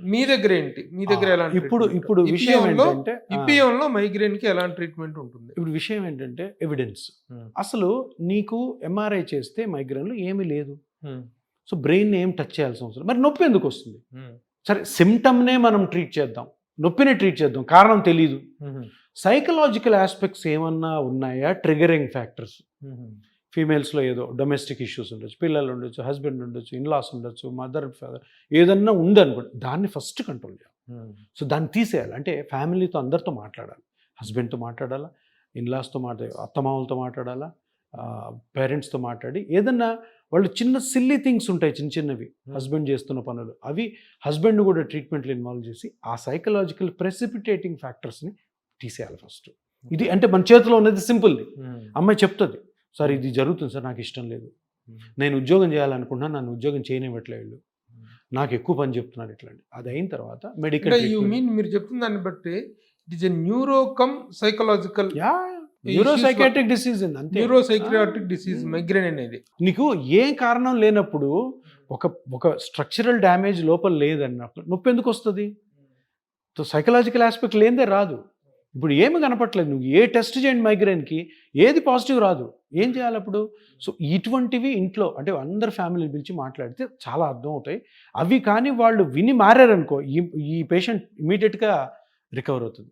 మీ దగ్గర ఏంటి? మీ దగ్గర ఎలాంటి ఇప్పుడు ట్రీట్మెంట్? ఇప్పుడు విషయం ఈపీఎంలో ఏంటంటే ఈపీఎంలో మైగ్రేన్‌కి ఎలాంటి ట్రీట్మెంట్ ఉంటుంది? ఇప్పుడు విషయం ఏంటంటే ఎవిడెన్స్. హ్మ్. అసలు నీకు ఎంఆర్ఐ చేస్తే మైగ్రేన్‌లో ఏమీ లేదు. హ్మ్. సో బ్రెయిన్‌ని ఏం టచ్ చేయాల్సిన అవసరం మరి నొప్పి ఎందుకొస్తుంది? హ్మ్. సరే సిమ్టమ్‌నే మనం ట్రీట్ చేద్దాం. నొప్పినే ట్రీట్ చేద్దాం. కారణం తెలీదు. హుహు. సైకలాజికల్ ఆస్పెక్ట్స్ ఏమన్నా ఉన్నాయా ట్రిగరింగ్ ఫ్యాక్టర్స్? హుహు. ఫీమేల్స్‌లో ఏదో డొమెస్టిక్ ఇష్యూస్ ఉండొచ్చు, పిల్లలు ఉండొచ్చు, హస్బెండ్ ఉండొచ్చు, ఇన్‌లాస్ ఉండొచ్చు, మదర్, ఫాదర్ ఏదన్నా ఉందనుకోండి, దాన్ని ఫస్ట్ కంట్రోల్ చేయాలి. హ్మ్. సో దాన్ని తీసేయాలి. అంటే ఫ్యామిలీతో అందరితో మాట్లాడాలి. హస్బెండ్‌తో మాట్లాడాలా, ఇన్‌లాస్‌తో అత్తమామలతో మాట్లాడాలా, పేరెంట్స్‌తో మాట్లాడి ఏదన్నా వాళ్ళు చిన్న సిల్లీ థింగ్స్ ఉంటాయి చిన్న చిన్నవి హస్బెండ్ చేస్తున్న పనులు. అవి హస్బెండ్ కూడా ట్రీట్మెంట్‌లో ఇన్వాల్వ్ చేసి ఆ సైకలాజికల్ ప్రెసిపిటేటింగ్ ఫ్యాక్టర్స్‌ని తీసేయాలి ఫస్ట్. ఇది అంటే మన చేతిలో ఉన్నది సింపుల్‌ది. హ్మ్. అమ్మాయి చెప్తుంది, సార్ ఇది జరుగుతుంది సార్, నాకు ఇష్టం లేదు, నేను ఉద్యోగం చేయాలనుకుంటున్నాను, నన్ను ఉద్యోగం చేయనివ్వట్లేదు వీళ్ళు, నాకు ఎక్కువ పని చెప్తున్నారు ఇట్లాంటి. అది అయిన తర్వాత మెడికల్ అంటే యూ మీన్ మీరు చెప్తున్న దాన్ని బట్టి it is a neuro cum psychological neuropsychiatric disease అంతే. న్యూరోసైకియాట్రిక్ డిసీజ్ మైగ్రేన్ అనేది. నీకు ఏ కారణం లేనప్పుడు ఒక ఒక స్ట్రక్చరల్ డ్యామేజ్ లోపల లేదన్నప్పుడు నొప్పి ఎందుకు వస్తుంది? సో సైకలాజికల్ ఆస్పెక్ట్ లేనిదే రాదు. ఇప్పుడు ఏమి కనపట్లేదు, నువ్వు ఏ టెస్ట్ చేయండి మైగ్రేన్కి ఏది పాజిటివ్ రాదు, ఏం చేయాలి అప్పుడు? సో ఇటువంటివి ఇంట్లో అంటే అందరు ఫ్యామిలీని పిలిచి మాట్లాడితే చాలా అర్థం అవుతాయి. అవి కానీ వాళ్ళు విని మారారనుకో ఈ పేషెంట్ ఇమీడియట్గా రికవర్ అవుతుంది.